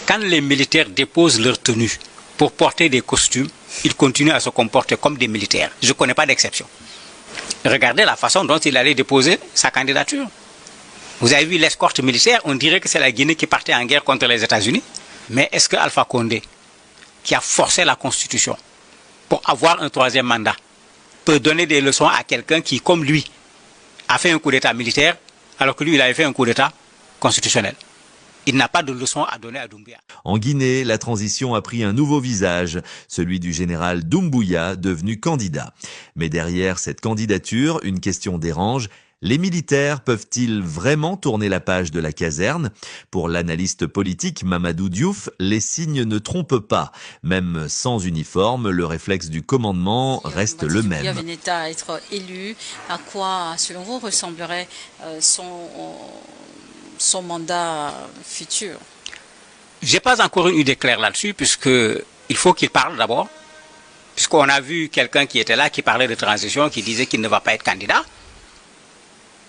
Quand les militaires déposent leur tenue pour porter des costumes, ils continuent à se comporter comme des militaires. Je ne connais pas d'exception. Regardez la façon dont il allait déposer sa candidature. Vous avez vu l'escorte militaire, on dirait que c'est la Guinée qui partait en guerre contre les États-Unis. Mais est-ce que Alpha Condé, qui a forcé la Constitution pour avoir un troisième mandat, peut donner des leçons à quelqu'un qui, comme lui, a fait un coup d'État militaire, alors que lui, il avait fait un coup d'État constitutionnel? Il n'a pas de leçon à donner à Doumbouya. En Guinée, la transition a pris un nouveau visage, celui du général Doumbouya, devenu candidat. Mais derrière cette candidature, une question dérange. Les militaires peuvent-ils vraiment tourner la page de la caserne? Pour l'analyste politique Mamadou Diouf, les signes ne trompent pas. Même sans uniforme, le réflexe du commandement reste le même. Doumbouya venait à être élu. À quoi, selon vous, ressemblerait son mandat futur? Je n'ai pas encore une idée claire là-dessus, puisqu'il faut qu'il parle d'abord. Puisqu'on a vu quelqu'un qui était là, qui parlait de transition, qui disait qu'il ne va pas être candidat.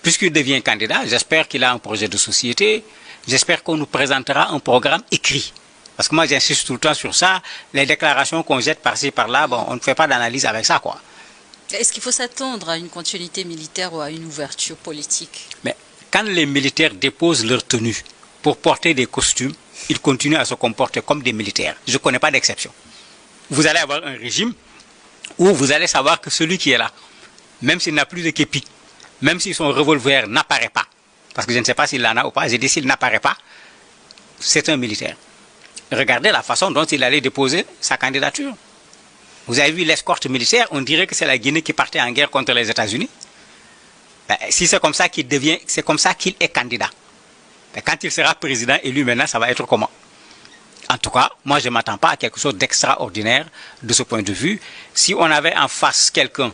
Puisqu'il devient candidat, j'espère qu'il a un projet de société. J'espère qu'on nous présentera un programme écrit. Parce que moi, j'insiste tout le temps sur ça. Les déclarations qu'on jette par-ci, par-là, bon, on ne fait pas d'analyse avec ça, quoi. Est-ce qu'il faut s'attendre à une continuité militaire ou à une ouverture politique? Mais quand les militaires déposent leur tenue pour porter des costumes, ils continuent à se comporter comme des militaires. Je ne connais pas d'exception. Vous allez avoir un régime où vous allez savoir que celui qui est là, même s'il n'a plus de képi, même si son revolver n'apparaît pas, parce que je ne sais pas s'il en a ou pas, j'ai dit s'il n'apparaît pas, c'est un militaire. Regardez la façon dont il allait déposer sa candidature. Vous avez vu l'escorte militaire, on dirait que c'est la Guinée qui partait en guerre contre les États-Unis. Ben, si c'est comme ça qu'il devient, c'est comme ça qu'il est candidat. Ben, quand il sera président élu maintenant, ça va être comment? En tout cas, moi je ne m'attends pas à quelque chose d'extraordinaire de ce point de vue. Si on avait en face quelqu'un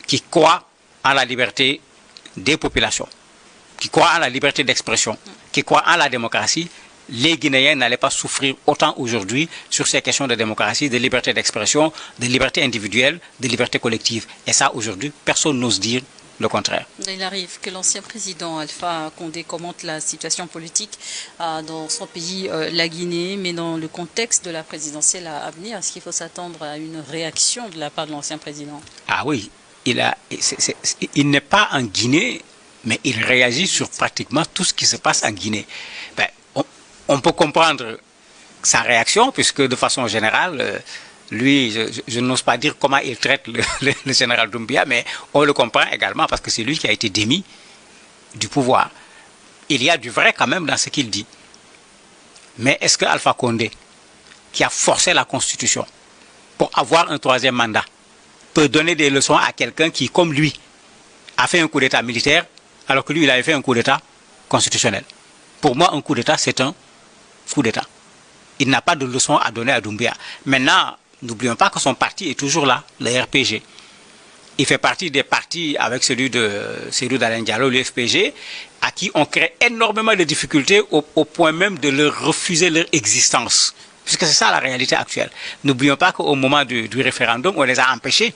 qui croit en la liberté des populations, qui croit en la liberté d'expression, qui croit en la démocratie, les Guinéens n'allaient pas souffrir autant aujourd'hui sur ces questions de démocratie, de liberté d'expression, de liberté individuelle, de liberté collective. Et ça, aujourd'hui, personne n'ose dire le contraire. Il arrive que l'ancien président Alpha Condé commente la situation politique dans son pays, la Guinée, mais dans le contexte de la présidentielle à venir, est-ce qu'il faut s'attendre à une réaction de la part de l'ancien président? Ah oui, il n'est pas en Guinée, mais il réagit sur pratiquement tout ce qui se passe en Guinée. Ben, on peut comprendre sa réaction, puisque de façon générale, lui, je n'ose pas dire comment il traite le général Doumbouya, mais on le comprend également parce que c'est lui qui a été démis du pouvoir. Il y a du vrai quand même dans ce qu'il dit. Mais est-ce que Alpha Condé, qui a forcé la Constitution pour avoir un troisième mandat, peut donner des leçons à quelqu'un qui, comme lui, a fait un coup d'État militaire, alors que lui, il avait fait un coup d'État constitutionnel? Pour moi, un coup d'État, c'est un coup d'État. Il n'a pas de leçon à donner à Doumbouya. Maintenant, n'oublions pas que son parti est toujours là, le RPG. Il fait partie des partis avec celui d'Alain Diallo, le FPG, à qui on crée énormément de difficultés au point même de leur refuser leur existence. Puisque c'est ça la réalité actuelle. N'oublions pas qu'au moment du référendum, on les a empêchés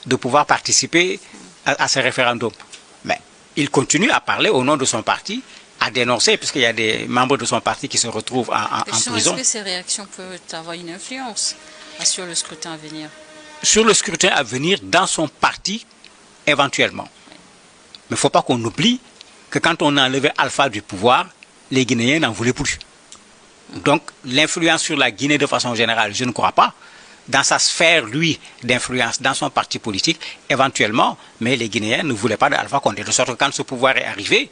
de pouvoir participer à ce référendum. Mais il continue à parler au nom de son parti, à dénoncer, puisqu'il y a des membres de son parti qui se retrouvent en prison. Est-ce que ces réactions peuvent avoir une influence sur le scrutin à venir? Sur le scrutin à venir, dans son parti, éventuellement. Mais il ne faut pas qu'on oublie que quand on a enlevé Alpha du pouvoir, les Guinéens n'en voulaient plus. Donc, l'influence sur la Guinée de façon générale, je ne crois pas. Dans sa sphère, lui, d'influence, dans son parti politique, éventuellement, mais les Guinéens ne voulaient pas d'Alpha Condé. De sorte que quand ce pouvoir est arrivé,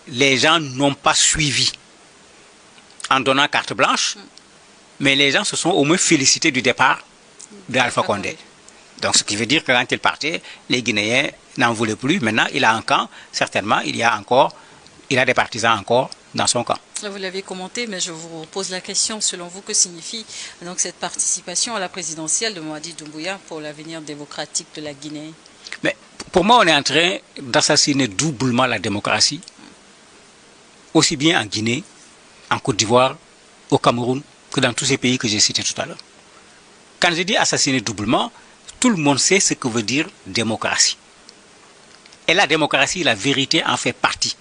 les gens n'ont pas suivi en donnant carte blanche, mais les gens se sont au moins félicités du départ d'Alpha Condé. Donc, ce qui veut dire que quand il partait, les Guinéens n'en voulaient plus. Maintenant, il a un camp, certainement, il a des partisans encore dans son camp. Vous l'avez commenté, mais je vous pose la question, selon vous, que signifie donc cette participation à la présidentielle de Mamadi Doumbouya pour l'avenir démocratique de la Guinée? Mais pour moi, on est en train d'assassiner doublement la démocratie, aussi bien en Guinée, en Côte d'Ivoire, au Cameroun, que dans tous ces pays que j'ai cités tout à l'heure. Quand je dis assassiner doublement, tout le monde sait ce que veut dire démocratie. Et la démocratie, la vérité en fait partie.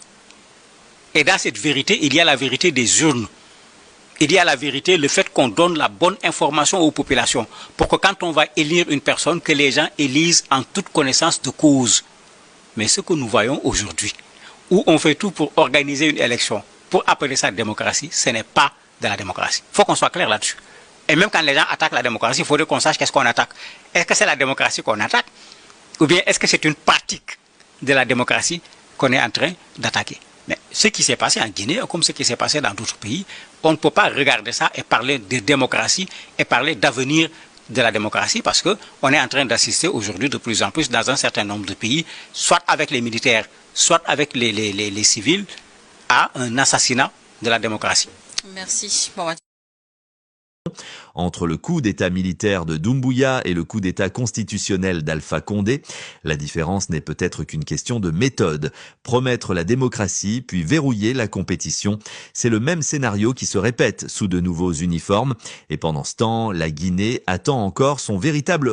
Et dans cette vérité, il y a la vérité des urnes. il y a la vérité, le fait qu'on donne la bonne information aux populations, pour que quand on va élire une personne, que les gens élisent en toute connaissance de cause. Mais ce que nous voyons aujourd'hui, où on fait tout pour organiser une élection, pour appeler ça démocratie, ce n'est pas de la démocratie. Il faut qu'on soit clair là-dessus. Et même quand les gens attaquent la démocratie, il faudrait qu'on sache qu'est-ce qu'on attaque. Est-ce que c'est la démocratie qu'on attaque? Ou bien est-ce que c'est une pratique de la démocratie qu'on est en train d'attaquer? Mais ce qui s'est passé en Guinée, comme ce qui s'est passé dans d'autres pays, on ne peut pas regarder ça et parler de démocratie et parler d'avenir de la démocratie, parce qu'on est en train d'assister aujourd'hui de plus en plus dans un certain nombre de pays, soit avec les militaires, soit avec les civils, à un assassinat de la démocratie. Merci. Bon, entre le coup d'État militaire de Doumbouya et le coup d'État constitutionnel d'Alpha Condé, la différence n'est peut-être qu'une question de méthode. Promettre la démocratie, puis verrouiller la compétition, c'est le même scénario qui se répète sous de nouveaux uniformes. Et pendant ce temps, la Guinée attend encore son véritable